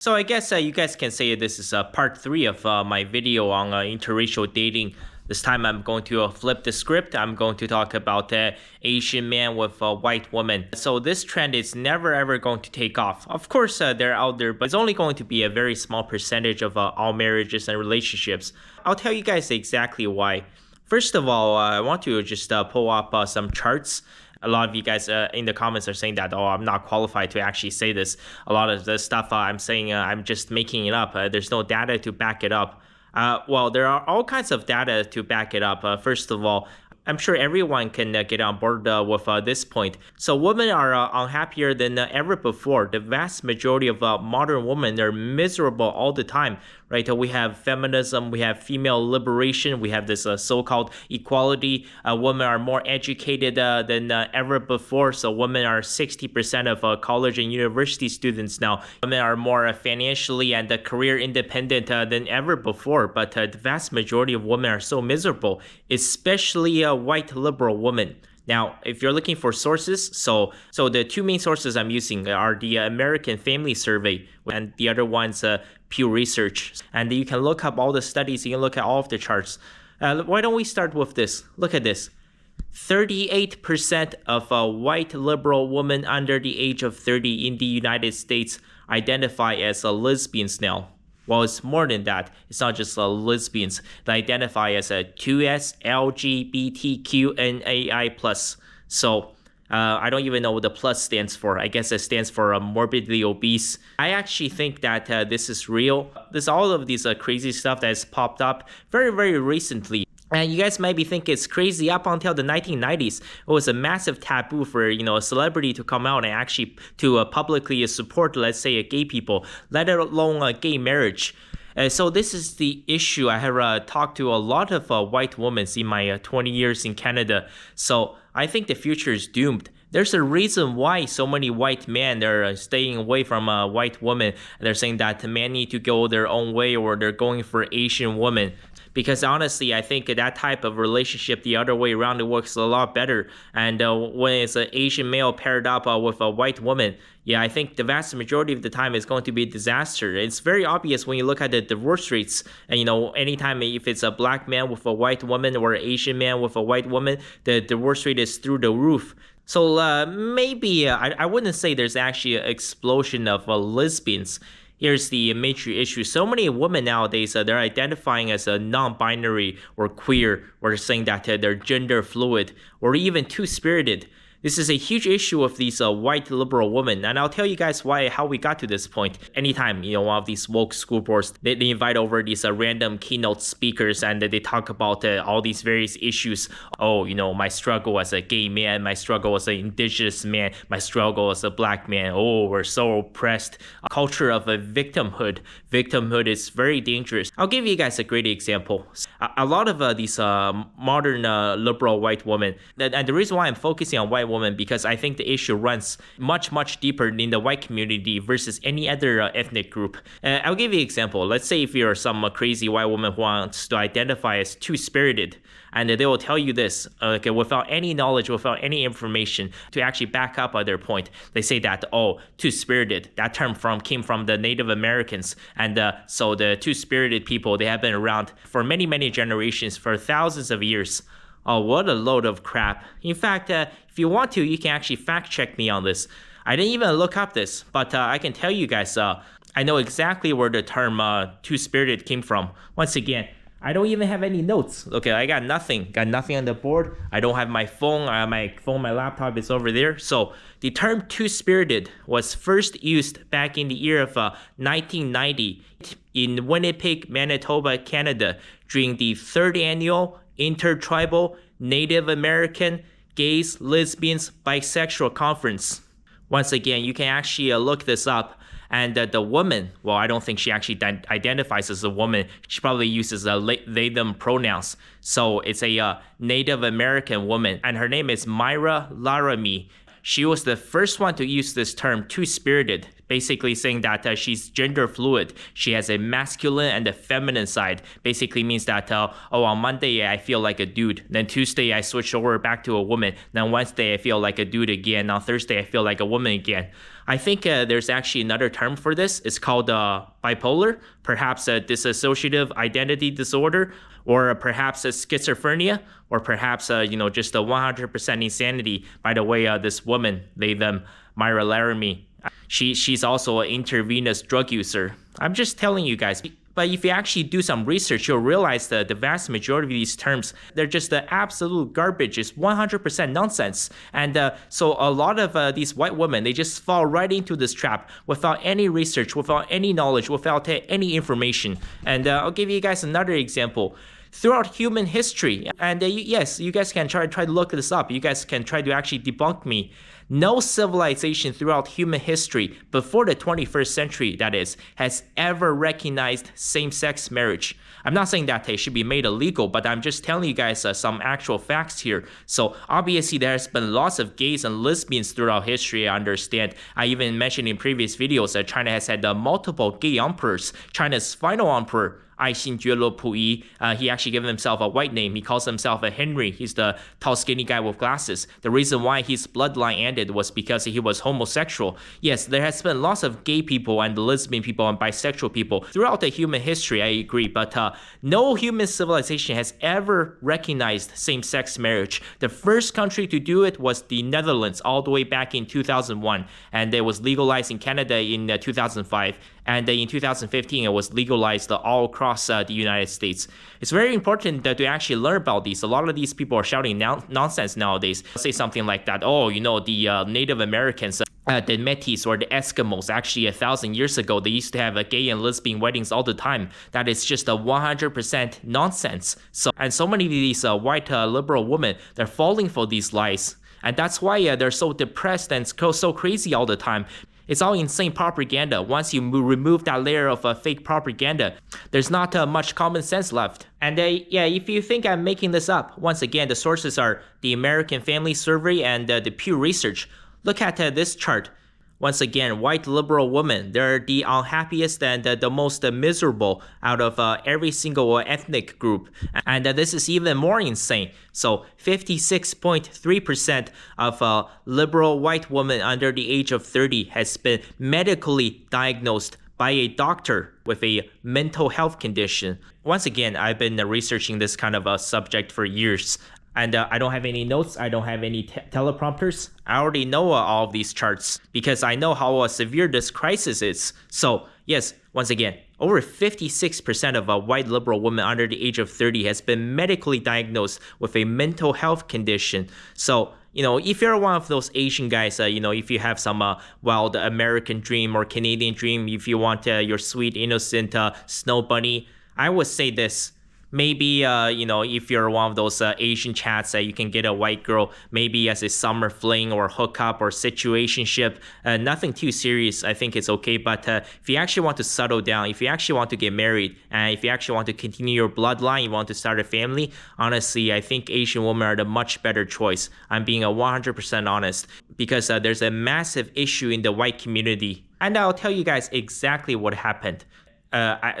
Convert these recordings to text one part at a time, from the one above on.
So I guess you guys can say this is part 3 of my video on interracial dating. This time I'm going to flip the script. I'm going to talk about Asian man with a white woman. So this trend is never ever going to take off. Of course, they're out there, but it's only going to be a very small percentage of all marriages and relationships. I'll tell you guys exactly why. First of all, I want to just pull up some charts. A lot of you guys in the comments are saying that, oh, I'm not qualified to actually say this. A lot of the stuff I'm saying, I'm just making it up. There's no data to back it up. Well, there are all kinds of data to back it up. First of all, I'm sure everyone can get on board with this point. So women are unhappier than ever before. The vast majority of modern women are miserable all the time, right? We have feminism, we have female liberation, we have this so-called equality. Women are more educated than ever before. So women are 60% of college and university students now. Women are more financially and career independent than ever before. But the vast majority of women are so miserable, especially white liberal women. Now, if you're looking for sources, so the two main sources I'm using are the American Family Survey and the other one's Pew Research. And you can look up all the studies, you can look at all of the charts. Why don't we start with this? Look at this. 38% of white liberal women under the age of 30 in the United States identify as lesbians now. Well, it's more than that. It's not just lesbians. They identify as a 2S, LGBTQNAI+. So I don't even know what the plus stands for. I guess it stands for morbidly obese. I actually think that this is real. There's all of these crazy stuff that has popped up very, very recently. And you guys might be thinking it's crazy. Up until the 1990s, it was a massive taboo for a celebrity to come out and actually to publicly support, let's say, gay people, let alone gay marriage. So this is the issue. I have talked to a lot of white women in my 20 years in Canada. So I think the future is doomed. There's a reason why so many white men are staying away from white women. They're saying that men need to go their own way, or they're going for Asian women. Because honestly, I think that type of relationship the other way around, it works a lot better. And when it's an Asian male paired up with a white woman, yeah, I think the vast majority of the time is going to be a disaster. It's very obvious when you look at the divorce rates. And anytime if it's a black man with a white woman or an Asian man with a white woman, the divorce rate is through the roof. So maybe I wouldn't say there's actually an explosion of lesbians. Here's the major issue. So many women nowadays, they're identifying as a non-binary or queer, or saying that they're gender fluid or even two-spirited. This is a huge issue of these white liberal women, and I'll tell you guys how we got to this point. Anytime, one of these woke school boards, they invite over these random keynote speakers, and they talk about all these various issues. Oh, my struggle as a gay man, my struggle as an indigenous man, my struggle as a black man. Oh, we're so oppressed. A culture of a victimhood. Victimhood is very dangerous. I'll give you guys a great example. A lot of these modern liberal white women, and the reason why I'm focusing on white women, because I think the issue runs much, much deeper in the white community versus any other ethnic group. I'll give you an example. Let's say if you're some crazy white woman who wants to identify as two-spirited, and they will tell you this, without any knowledge, without any information to actually back up their point. They say that, oh, two-spirited, that term came from the Native Americans. And so the two-spirited people, they have been around for many, many generations, for thousands of years. Oh, what a load of crap. In fact, if you want to, you can actually fact check me on this. I didn't even look up this, but I can tell you guys, I know exactly where the term two-spirited came from. Once again, I don't even have any notes. Okay, I got nothing on the board. I don't have my phone. My laptop is over there. So the term two-spirited was first used back in the year of 1990 in Winnipeg, Manitoba, Canada, during the 3rd annual Intertribal Native American Gays, Lesbians, Bisexual Conference. Once again, you can actually look this up. And the woman, well, I don't think she actually identifies as a woman. She probably uses they, them pronouns. So it's a Native American woman, and her name is Myra Laramie. She was the first one to use this term two-spirited basically saying that she's gender fluid. She has a masculine and a feminine side. Basically means that, on Monday I feel like a dude. Then Tuesday I switch over back to a woman. Then Wednesday I feel like a dude again. On Thursday I feel like a woman again. I think there's actually another term for this. It's called bipolar, perhaps a dissociative identity disorder, or perhaps a schizophrenia, or perhaps just a 100% insanity. By the way, this woman, Myra Laramie, she's also an intravenous drug user. I'm just telling you guys. But if you actually do some research, you'll realize that the vast majority of these terms, they're just the absolute garbage. It's 100% nonsense. And so a lot of these white women, they just fall right into this trap without any research, without any knowledge, without any information. And I'll give you guys another example. Throughout human history, and yes, you guys can try to look this up. You guys can try to actually debunk me. No civilization throughout human history, before the 21st century that is, has ever recognized same-sex marriage. I'm not saying that it should be made illegal, but I'm just telling you guys some actual facts here. So obviously there's been lots of gays and lesbians throughout history, I understand. I even mentioned in previous videos that China has had multiple gay emperors. China's final emperor, he actually gave himself a white name. He calls himself a Henry. He's the tall, skinny guy with glasses. The reason why his bloodline ended was because he was homosexual. Yes, there has been lots of gay people and lesbian people and bisexual people throughout the human history, I agree, but no human civilization has ever recognized same-sex marriage. The first country to do it was the Netherlands all the way back in 2001, and it was legalized in Canada in 2005. And in 2015, it was legalized all across the United States. It's very important to actually learn about these. A lot of these people are shouting nonsense nowadays. Say something like that, the Native Americans, the Métis or the Eskimos, actually 1,000 years ago, they used to have gay and lesbian weddings all the time. That is just a 100% nonsense. So many of these white liberal women, they're falling for these lies. And that's why they're so depressed and so crazy all the time. It's all insane propaganda. Once you remove that layer of fake propaganda, there's not much common sense left. And if you think I'm making this up, once again, the sources are the American Family Survey and the Pew Research. Look at this chart. Once again, white liberal women, they're the unhappiest and the most miserable out of every single ethnic group. And this is even more insane. So 56.3% of liberal white women under the age of 30 has been medically diagnosed by a doctor with a mental health condition. Once again, I've been researching this kind of a subject for years. And I don't have any notes. I don't have any teleprompters. I already know all of these charts because I know how severe this crisis is. So yes, once again, over 56% of white liberal women under the age of 30 has been medically diagnosed with a mental health condition. So, if you're one of those Asian guys, if you have some wild American dream or Canadian dream, if you want your sweet, innocent snow bunny, I would say this. Maybe, if you're one of those Asian chats, you can get a white girl, maybe as a summer fling or hookup or situationship. Nothing too serious. I think it's okay. But if you actually want to settle down, if you actually want to get married, and if you actually want to continue your bloodline, you want to start a family, honestly, I think Asian women are the much better choice. I'm being 100% honest because there's a massive issue in the white community. And I'll tell you guys exactly what happened.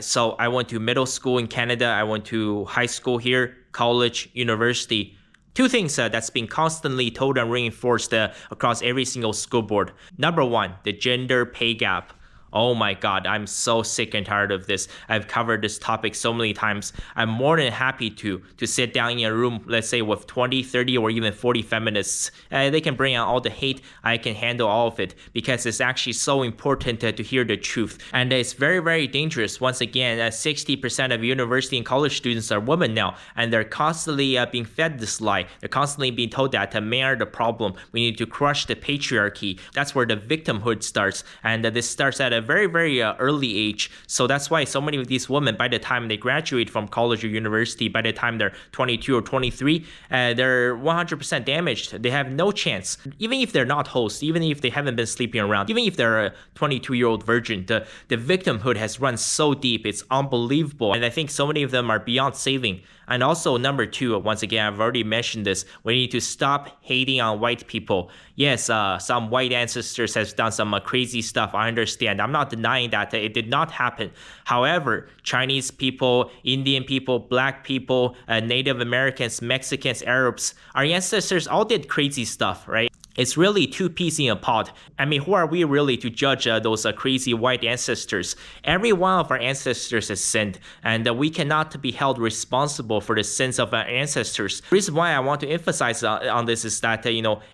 So I went to middle school in Canada, I went to high school here, college, university. Two things that's been constantly told and reinforced across every single school board. Number one, the gender pay gap. Oh my God, I'm so sick and tired of this. I've covered this topic so many times. I'm more than happy to sit down in a room, let's say with 20, 30, or even 40 feminists. They can bring out all the hate. I can handle all of it because it's actually so important to hear the truth. And it's very, very dangerous. Once again, 60% of university and college students are women now, and they're constantly being fed this lie. They're constantly being told that men are the problem. We need to crush the patriarchy. That's where the victimhood starts. And this starts at a very, very early age. So that's why so many of these women, by the time they graduate from college or university, by the time they're 22 or 23, they're 100% damaged. They have no chance. Even if they're not hosts, even if they haven't been sleeping around, even if they're a 22-year-old virgin, the victimhood has run so deep. It's unbelievable. And I think so many of them are beyond saving. And also, number two, once again, I've already mentioned this, we need to stop hating on white people. Yes, some white ancestors has done some crazy stuff. I understand. I'm not denying that it did not happen. However, Chinese people, Indian people, black people, Native Americans, Mexicans, Arabs, our ancestors all did crazy stuff, right? It's really two peas in a pod. I mean, who are we really to judge those crazy white ancestors? Every one of our ancestors has sinned, and we cannot be held responsible for the sins of our ancestors. The reason why I want to emphasize on this is that,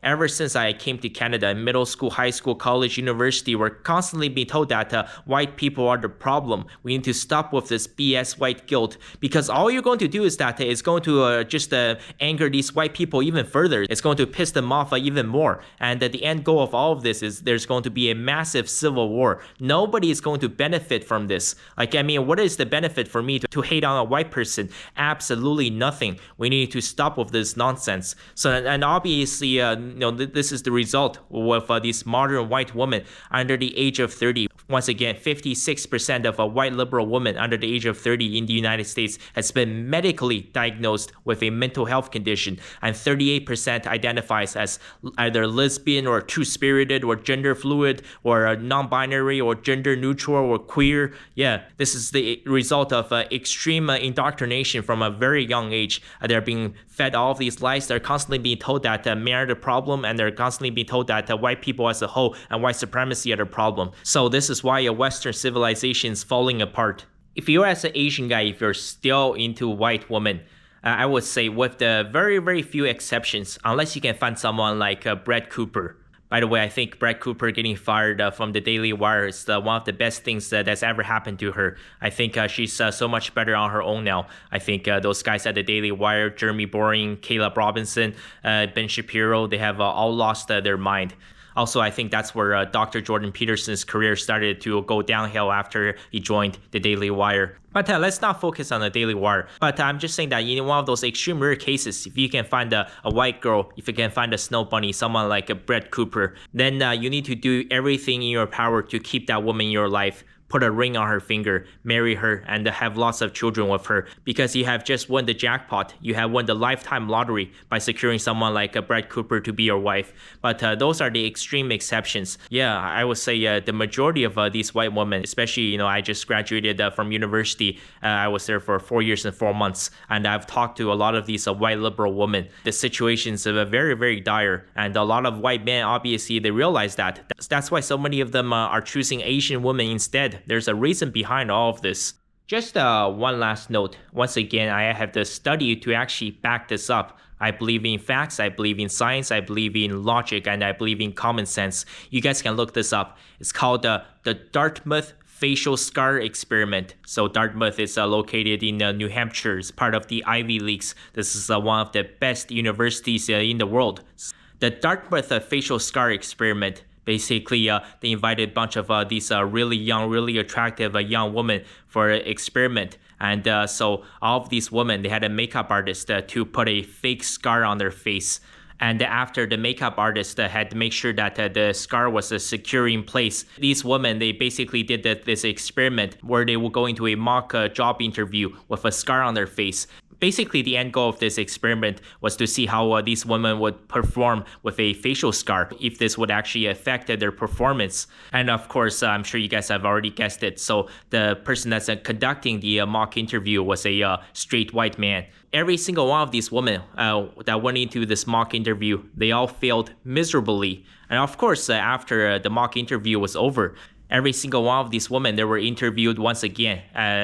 ever since I came to Canada, in middle school, high school, college, university, we're constantly being told that white people are the problem. We need to stop with this BS white guilt, because all you're going to do is that it's going to just anger these white people even further. It's going to piss them off even more. And the end goal of all of this is there's going to be a massive civil war. Nobody is going to benefit from this. What is the benefit for me to hate on a white person? Absolutely nothing. We need to stop with this nonsense. So, and obviously, this is the result with these modern white women under the age of 30. Once again, 56% of white liberal women under the age of 30 in the United States has been medically diagnosed with a mental health condition, and 38% identifies as either lesbian or two-spirited or gender fluid or non-binary or gender neutral or queer. Yeah, this is the result of extreme indoctrination from a very young age. They're being fed all of these lies. They're constantly being told that men are the problem, and they're constantly being told that white people as a whole and white supremacy are the problem. So this is why Western civilization is falling apart. If you're as an Asian guy, if you're still into white women, I would say with the very, very few exceptions, unless you can find someone like Brett Cooper. By the way, I think Brett Cooper getting fired from the Daily Wire is one of the best things that's ever happened to her. I think she's so much better on her own now. I think those guys at the Daily Wire, Jeremy Boring, Caleb Robinson, Ben Shapiro, they have all lost their mind. Also, I think that's where Dr. Jordan Peterson's career started to go downhill after he joined the Daily Wire. But let's not focus on the Daily Wire. But I'm just saying that in one of those extreme rare cases, if you can find a white girl, if you can find a snow bunny, someone like a Brett Cooper, then you need to do everything in your power to keep that woman in your life. Put a ring on her finger, marry her, and have lots of children with her, because you have just won the jackpot. You have won the lifetime lottery by securing someone like Brett Cooper to be your wife. But those are the extreme exceptions. Yeah, I would say the majority of these white women, especially, I just graduated from university. I was there for 4 years and 4 months, and I've talked to a lot of these white liberal women. The situations are very, very dire, and a lot of white men, obviously, they realize that. That's why so many of them are choosing Asian women instead. There's a reason behind all of this. Just one last note. Once again, I have the study to actually back this up. I believe in facts, I believe in science, I believe in logic, and I believe in common sense. You guys can look this up. It's called the Dartmouth facial scar experiment. So Dartmouth is located in New Hampshire. It's part of the Ivy Leagues. This is one of the best universities in the world. The Dartmouth facial scar experiment. Basically, they invited a bunch of these really young, really attractive young women for an experiment. And so all of these women, they had a makeup artist to put a fake scar on their face. And after the makeup artist had to make sure that the scar was secure in place, these women, they basically did this experiment where they would go into a mock job interview with a scar on their face. Basically, the end goal of this experiment was to see how these women would perform with a facial scar, if this would actually affect their performance. And of course, I'm sure you guys have already guessed it. So the person that's conducting the mock interview was a straight white man. Every single one of these women that went into this mock interview, they all failed miserably. And of course, after the mock interview was over, every single one of these women, they were interviewed once again.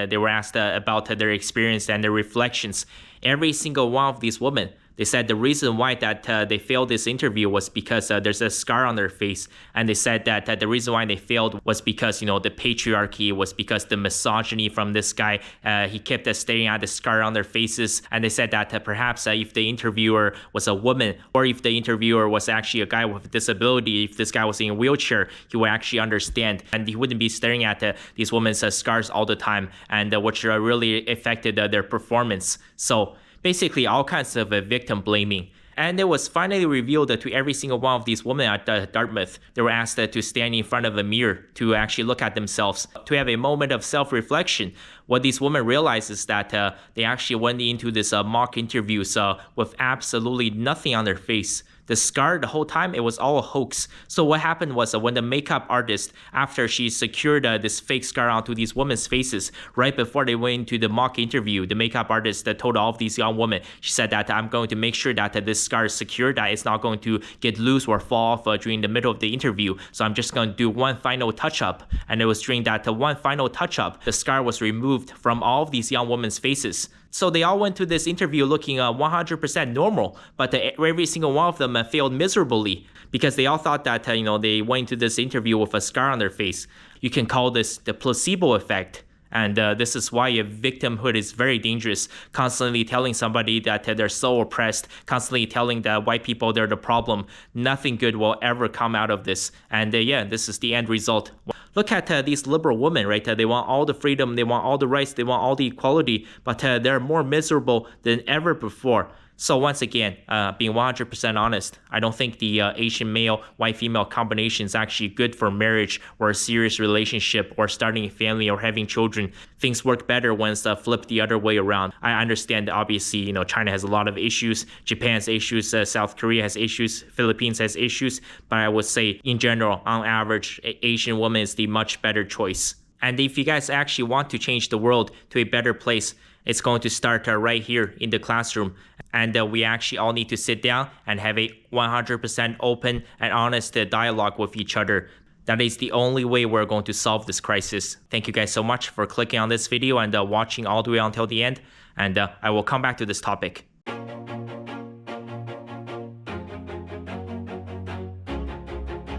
They were asked about their experience and their reflections. Every single one of these women, They said the reason why that they failed this interview was because there's a scar on their face, and they said that the reason why they failed was because, you know, the patriarchy, was because the misogyny from this guy. He kept staring at the scar on their faces, and they said that perhaps if the interviewer was a woman, or if the interviewer was actually a guy with a disability, if this guy was in a wheelchair, he would actually understand, and he wouldn't be staring at these women's scars all the time, and which really affected their performance. So basically all kinds of victim blaming. And it was finally revealed to every single one of these women at Dartmouth. They were asked to stand in front of a mirror to actually look at themselves, to have a moment of self-reflection. What these women realized is that they actually went into this mock interviews with absolutely nothing on their face. The scar, the whole time, it was all a hoax. So what happened was when the makeup artist, after she secured this fake scar onto these women's faces, right before they went into the mock interview, the makeup artist told all of these young women, she said that I'm going to make sure that this scar is secure, that it's not going to get loose or fall off during the middle of the interview. So I'm just going to do one final touch-up. And it was during that one final touch-up, the scar was removed from all of these young women's faces. So they all went to this interview looking 100% normal, but every single one of them failed miserably because they all thought that they went into this interview with a scar on their face. You can call this the placebo effect. And this is why victimhood is very dangerous. Constantly telling somebody that they're so oppressed, constantly telling the white people they're the problem. Nothing good will ever come out of this. And yeah, this is the end result. Look at these liberal women, right? They want all the freedom, they want all the rights, they want all the equality, but they're more miserable than ever before. So once again, being 100% honest, I don't think the Asian male, white female combination is actually good for marriage or a serious relationship or starting a family or having children. Things work better when it's flipped the other way around. I understand, obviously, China has a lot of issues, Japan has issues, South Korea has issues, Philippines has issues, but I would say in general, on average, Asian woman is the much better choice. And if you guys actually want to change the world to a better place, it's going to start right here in the classroom. And we actually all need to sit down and have a 100% open and honest dialogue with each other. That is the only way we're going to solve this crisis. Thank you guys so much for clicking on this video and watching all the way until the end. And I will come back to this topic.